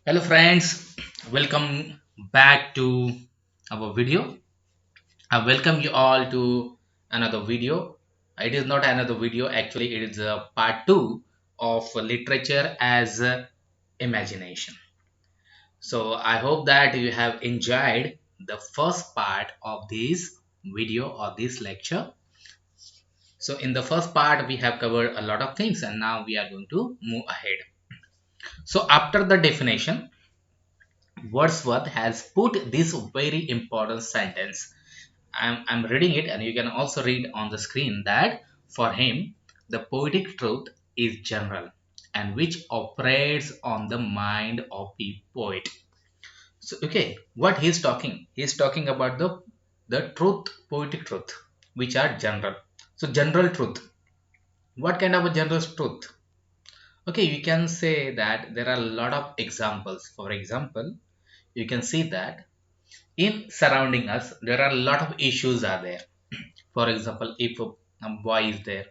Hello friends, welcome back to our video. I welcome you all to another video. It is not another video, actually it is a part 2 of literature as imagination. So I hope that you have enjoyed the first part of this video or this lecture. So in the first part we have covered a lot of things and now we are going to move ahead. So after the definition, Wordsworth has put this very important sentence. I'm reading it, and you can also read on the screen that for him, the poetic truth is general and which operates on the mind of the poet. So, okay, what he's talking? He's talking about the truth, poetic truth, which are general. So, general truth. What kind of a general truth? Okay, you can say that there are a lot of examples. For example, you can see that in surrounding us there are a lot of issues are there. For example, if a boy is there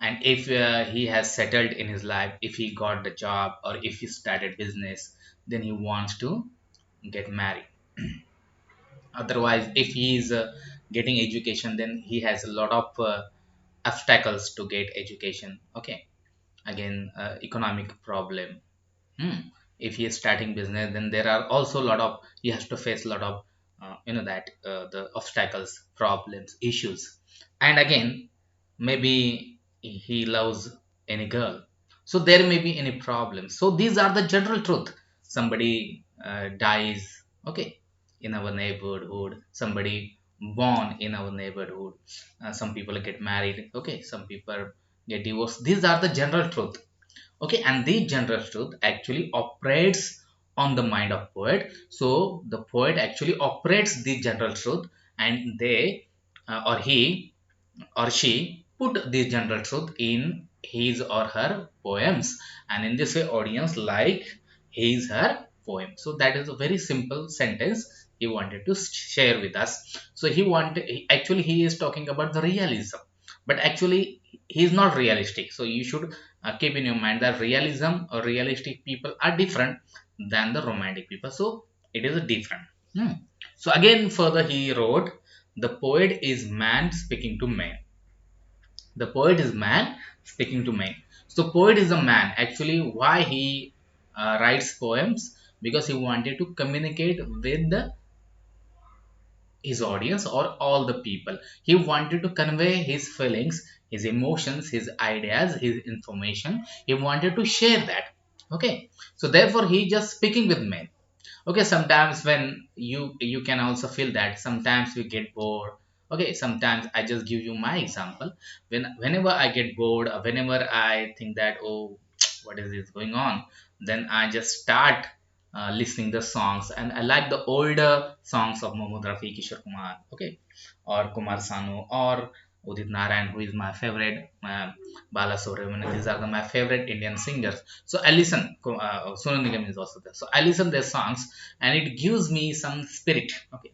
and if he has settled in his life, if he got the job or if he started business, then he wants to get married. Otherwise, if he is getting education, then he has a lot of obstacles to get education. Okay, again, economic problem. If he is starting business, then there are also a lot of, he has to face a lot of that the obstacles, problems, issues. And again, maybe he loves any girl, so there may be any problem. So these are the general truth. Somebody dies, okay, in our neighborhood. Somebody born in our neighborhood. Some people get married, okay, some people get divorced. These are the general truth. Okay, and the general truth actually operates on the mind of poet. So the poet actually operates the general truth, and they or he or she put the general truth in his or her poems, and in this way audience like his her poem. So that is a very simple sentence he wanted to share with us. So actually he is talking about the realism, but actually he is not realistic. So you should keep in your mind that realism or realistic people are different than the romantic people. So it is a different. Hmm. So again further he wrote, the poet is man speaking to man. The poet is man speaking to man. So poet is a man. Actually, why he writes poems? Because he wanted to communicate with his audience or all the people. He wanted to convey his feelings, his emotions, his ideas, his information. He wanted to share that. Okay. So therefore, he just speaking with men. Okay, sometimes when you can also feel that sometimes we get bored. Okay, sometimes I just give you my example. Whenever I get bored, or whenever I think that, oh, what is this going on, then I just start listening the songs, and I like the older songs of Mohammad Rafi, Kishore Kumar, okay, or Kumar Sanu, or Udit Narayan, who is my favorite, Bala Subramanian. These are my favorite Indian singers. So I listen. Sonu Nigam is also there. So I listen their songs, and it gives me some spirit. Okay.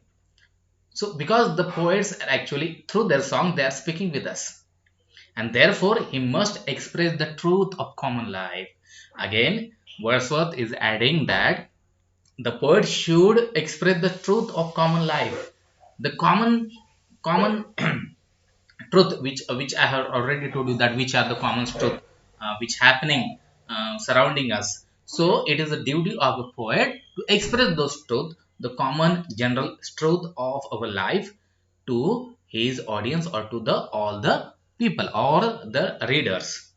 So because the poets are actually through their song they are speaking with us, and therefore he must express the truth of common life. Again, Wordsworth is adding that the poet should express the truth of common life, the common truth which I have already told you, that which are the common truth which happening surrounding us. So it is a duty of a poet to express those truth, the common general truth of our life, to his audience or to the all the people or the readers.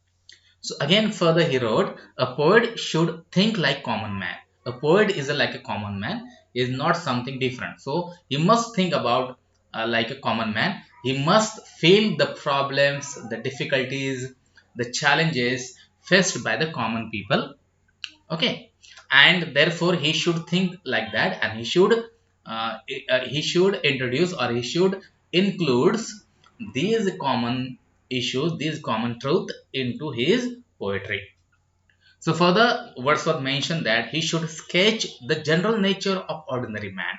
So again, further he wrote, a poet should think like common man. A poet is like a common man, is not something different. So he must think about like a common man. He must feel the problems, the difficulties, the challenges faced by the common people. Okay, and therefore he should think like that, and he should introduce or he should includes these common issues, these common truth into his poetry. So further, Wordsworth mentioned that he should sketch the general nature of ordinary man.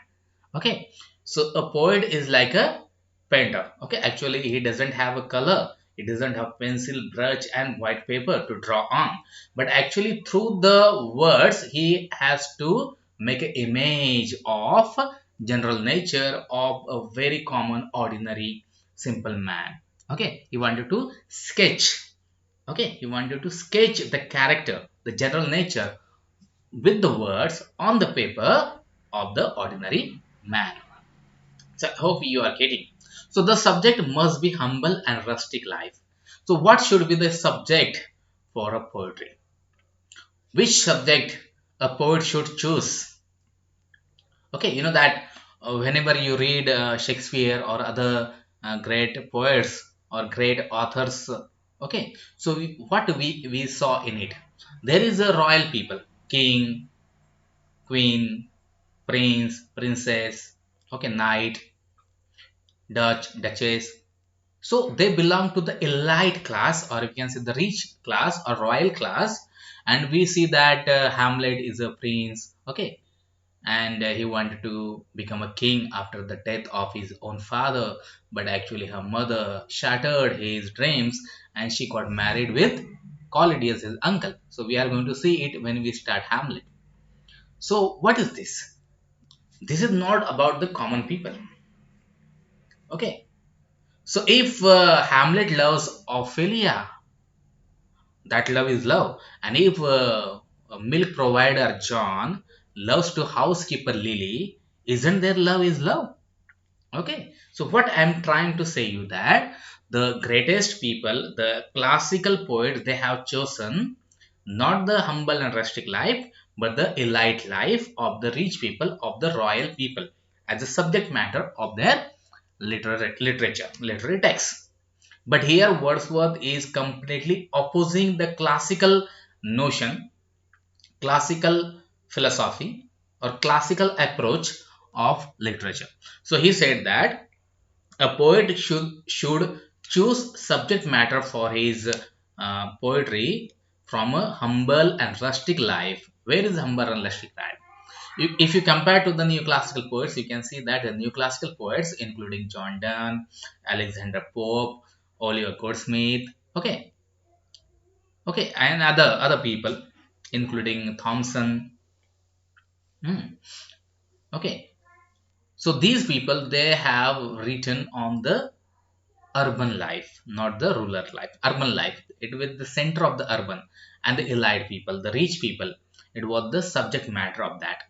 Okay, so a poet is like a painter. Okay, actually he doesn't have a color He doesn't have pencil, brush, and white paper to draw on. But actually, through the words, he has to make an image of general nature of a very common, ordinary, simple man. Okay, he wanted to sketch. Okay, he wanted to sketch the character, the general nature with the words on the paper of the ordinary man. So I hope you are getting. So the subject must be humble and rustic life. So what should be the subject for a poetry? Which subject a poet should choose? Okay, you know that whenever you read Shakespeare or other great poets or great authors, okay, so what we saw in it, there is a royal people, king, queen, prince, princess, okay, knight, Dutch, duchess. So they belong to the elite class, or you can say the rich class or royal class. And we see that Hamlet is a prince, okay, and he wanted to become a king after the death of his own father, but actually her mother shattered his dreams, and she got married with Collidius, his uncle. So we are going to see it when we start Hamlet. So what is this? This is not about the common people, okay. So if Hamlet loves Ophelia, that love is love. And if a milk provider John loves to housekeeper Lily, isn't there love is love? Okay. So what I'm trying to say you that the greatest people, the classical poets, they have chosen not the humble and rustic life, but the elite life of the rich people, of the royal people, as a subject matter of their literary text. But here Wordsworth is completely opposing the classical notion, classical philosophy, or classical approach of literature. So he said that a poet should choose subject matter for his poetry from a humble and rustic life. Where is humble and rustic life? If you compare to the neoclassical poets, you can see that the neoclassical poets, including John Donne, Alexander Pope, Oliver Goldsmith, okay, okay, and other people, including Thompson, okay. So these people they have written on the urban life, not the rural life, urban life. It was the center of the urban and the elite people, the rich people. It was the subject matter of that.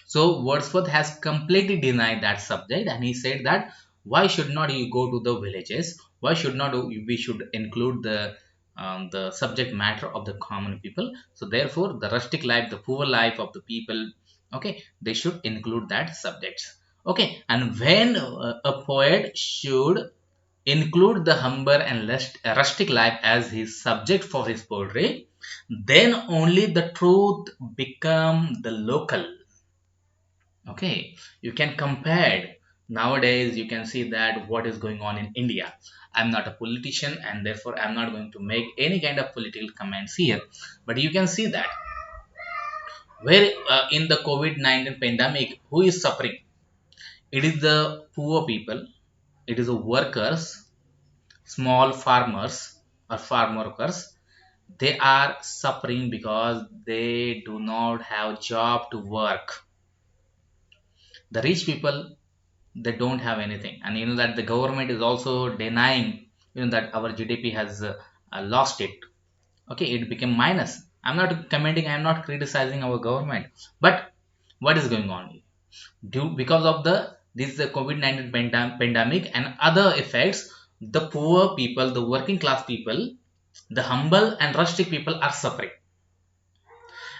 So Wordsworth has completely denied that subject, and he said that why should not you go to the villages? Why should not we should include the subject matter of the common people? So therefore, the rustic life, the poor life of the people, okay, they should include that subjects. Okay, and when a poet should include the humble and rustic life as his subject for his poetry, then only the truth become the local. Okay, you can compare. Nowadays, you can see that what is going on in India. I'm not a politician, and therefore I'm not going to make any kind of political comments here. But you can see that where in the COVID-19 pandemic, who is suffering? It is the poor people. It is the workers, small farmers or farm workers. They are suffering because they do not have job to work. The rich people, they don't have anything, and you know that the government is also denying, you know that our GDP has lost it. Okay, it became minus. I'm not commenting, I'm not criticizing our government, but what is going on due because of the this COVID-19 pandemic and other effects, the poor people, the working class people, the humble and rustic people are suffering.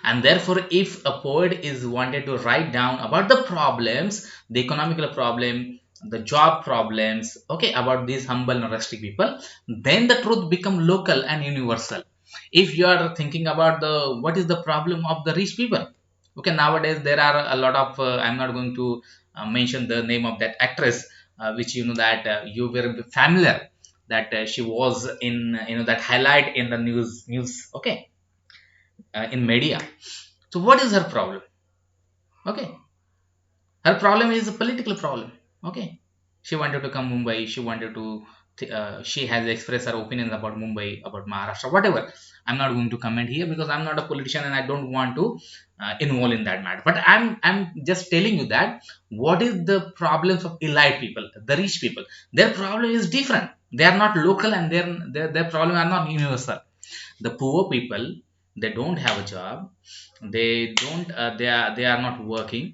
And therefore if a poet is wanted to write down about the problems, the economical problem, the job problems, okay, about these humble and rustic people, then the truth become local and universal. If you are thinking about the what is the problem of the rich people, okay, nowadays there are a lot of I'm not going to mention the name of that actress, which you know that you were familiar, that she was in, you know, that highlight in the news, okay, in media. So what is her problem? Okay, her problem is a political problem. Okay, she wanted to come Mumbai. She wanted to she has expressed her opinions about Mumbai, about Maharashtra, whatever. I'm not going to comment here because I'm not a politician and I don't want to involve in that matter. But I'm just telling you that what is the problems of elite people, the rich people. Their problem is different. They are not local, and their problem are not universal. The poor people, they don't have a job. They don't. They are not working.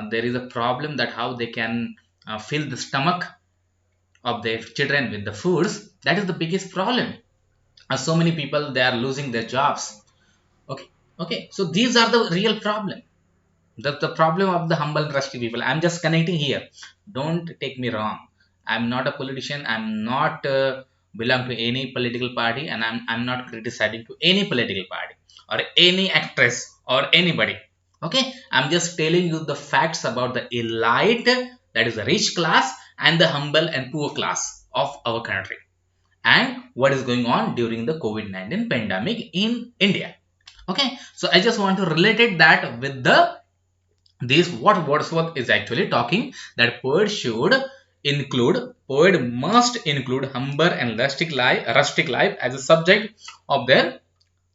There is a problem that how they can fill the stomach of their children with the foods. That is the biggest problem. So many people, they are losing their jobs. Okay. Okay, so these are the real problem. The problem of the humble and rusty people. I'm just connecting here. Don't take me wrong. I'm not a politician. I'm not belong to any political party, and I'm not criticizing to any political party or any actress or anybody. Okay, I'm just telling you the facts about the elite, that is the rich class, and the humble and poor class of our country, and what is going on during the COVID-19 pandemic in India. Okay, so I just want to relate it that with the this what Wordsworth is actually talking, that poet must include humble and rustic life as a subject of their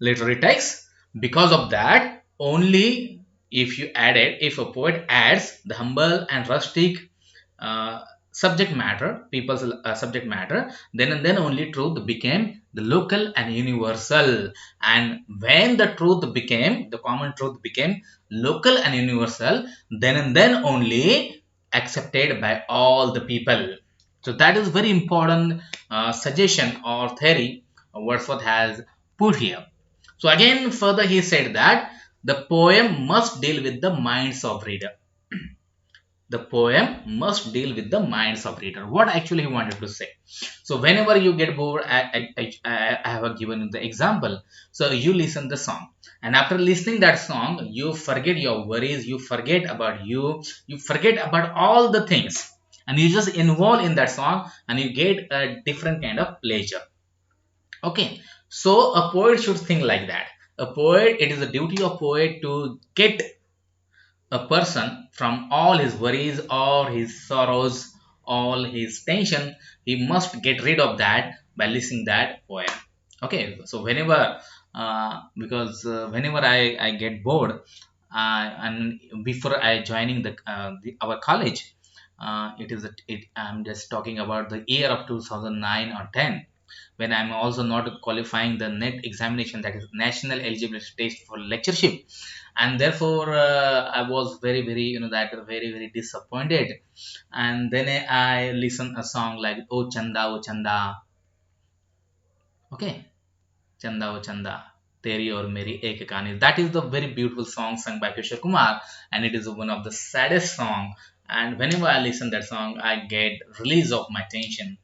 literary text. Because of that, only if a poet adds the humble and rustic uh, subject matter, people's subject matter, then and then only truth became the local and universal. And when the common truth became local and universal, then and then only accepted by all the people. So that is very important suggestion or theory Wordsworth has put here. So again, further he said that the poem must deal with the minds of reader. The poem must deal with the minds of reader. What actually he wanted to say. So whenever you get bored, I have given you the example. So you listen the song, and after listening that song, you forget your worries, you forget about all the things, and you just involve in that song, and you get a different kind of pleasure. Okay, so a poet should think like that. A poet, it is the duty of poet to get a person from all his worries, all his sorrows, all his tension. He must get rid of that by listening that poem. Okay, so whenever I get bored, and before I joining our college, I'm just talking about the year of 2009 or 10, when I'm also not qualifying the NET examination, that is National Eligibility Test for Lectureship, and therefore I was very that very disappointed. And then I listen a song like Oh Chanda, okay, Chanda O Chanda, Teri or Meri Ek Kahani. That is the very beautiful song sung by Kishore Kumar, and it is one of the saddest song. And whenever I listen that song, I get release of my tension,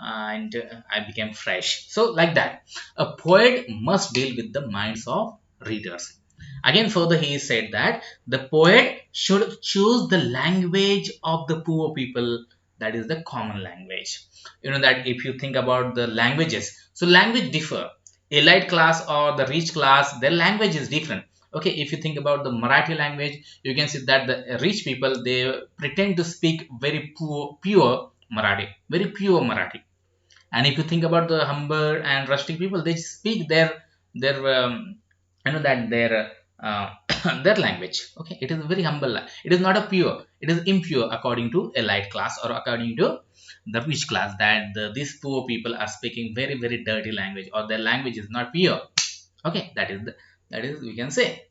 and I became fresh. So like that, a poet must deal with the minds of readers. Again, further he said that the poet should choose the language of the poor people, that is the common language. You know that if you think about the languages, so language differ. Elite class or the rich class, their language is different. Okay, if you think about the Marathi language, you can see that the rich people, they pretend to speak very pure Marathi, very pure Marathi. And if you think about the humble and rustic people, they speak their that their their language. Okay, it is very humble. It is not a pure, it is impure according to elite class or according to the rich class, that these poor people are speaking very dirty language, or their language is not pure. Okay, that is we can say.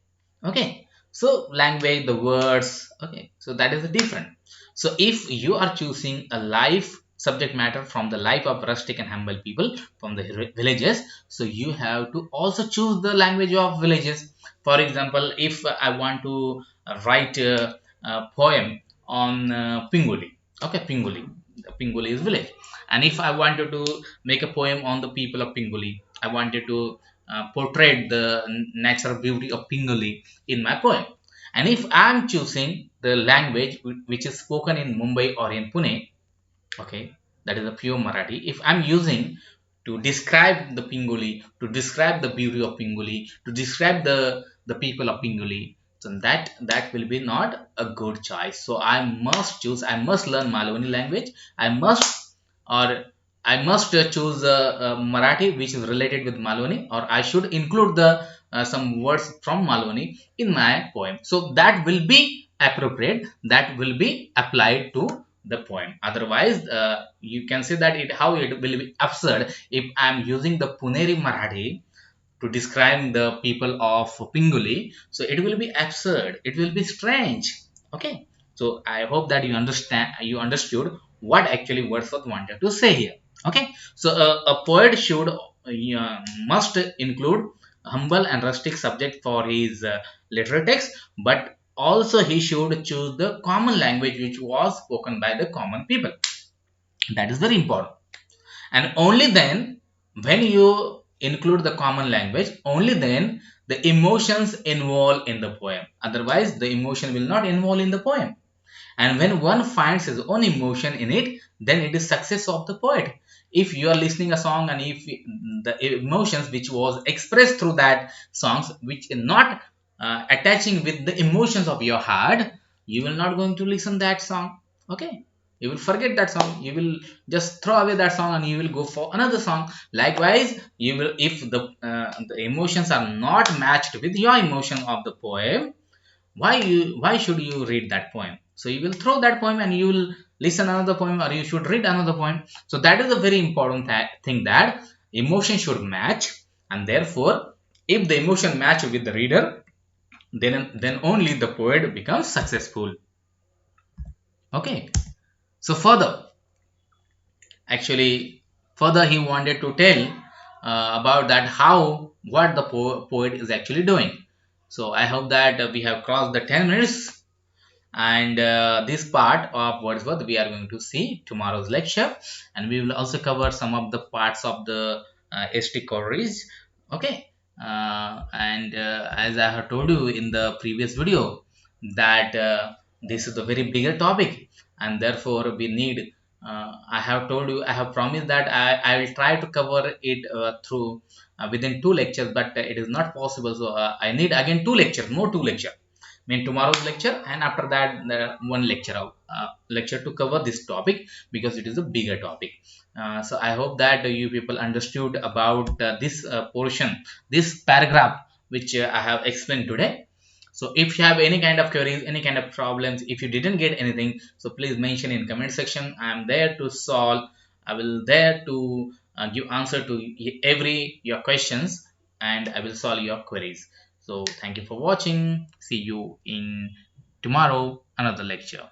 Okay, so language, the words. Okay, so that is different. So if you are choosing a life subject matter from the life of rustic and humble people from the villages, so you have to also choose the language of villages. For example, if I want to write a poem on Pinguli. Okay, Pinguli is village. And if I wanted to make a poem on the people of Pinguli, I wanted to portray the natural beauty of Pinguli in my poem. And if I'm choosing the language which is spoken in Mumbai or in Pune, okay, that is a pure Marathi. If I'm using to describe the Pingoli, to describe the beauty of Pingoli, to describe the people of Pingoli, so that will be not a good choice. So I must choose, I must learn Malwani language, I must, or I must choose Marathi which is related with Malwani, or I should include the some words from Malwani in my poem. So that will be appropriate, that will be applied to the poem. Otherwise you can say that it how it will be absurd if I am using the Puneri Marathi to describe the people of Pinguli. So it will be absurd, it will be strange. Okay, so I hope that you understood what actually Wordsworth wanted to say here. Okay, so a poet should must include humble and rustic subject for his literary text, but also he should choose the common language which was spoken by the common people. That is very important. And only then, when you include the common language, only then the emotions involved in the poem. Otherwise the emotion will not involve in the poem. And when one finds his own emotion in it, then it is success of the poet. If you are listening a song and if the emotions which was expressed through that songs which is not attaching with the emotions of your heart, you will not going to listen that song. Okay, you will forget that song, you will just throw away that song and you will go for another song. Likewise, you will, if the emotions are not matched with your emotion of the poem, why should you read that poem? So you will throw that poem and you will listen another poem, or you should read another poem. So that is a very important thing, that emotion should match. And therefore if the emotion match with the reader, then only the poet becomes successful. Okay, so further he wanted to tell about that how what the poet is actually doing. So I hope that we have crossed the 10 minutes, and this part of Wordsworth we are going to see tomorrow's lecture, and we will also cover some of the parts of the ST Coleridge. Okay, and as I have told you in the previous video that this is a very bigger topic, and therefore we need I have told you, I have promised that I will try to cover it through within 2 lectures, but it is not possible. So I need again 2 lectures, more 2 lectures, mean tomorrow's lecture, and after that one lecture lecture to cover this topic, because it is a bigger topic. So I hope that you people understood about this portion, this paragraph which I have explained today. So if you have any kind of queries, any kind of problems, if you didn't get anything, so please mention in comment section. I am there to solve, I will there to give answer to every your questions, and I will solve your queries. So thank you for watching. See you in tomorrow another lecture.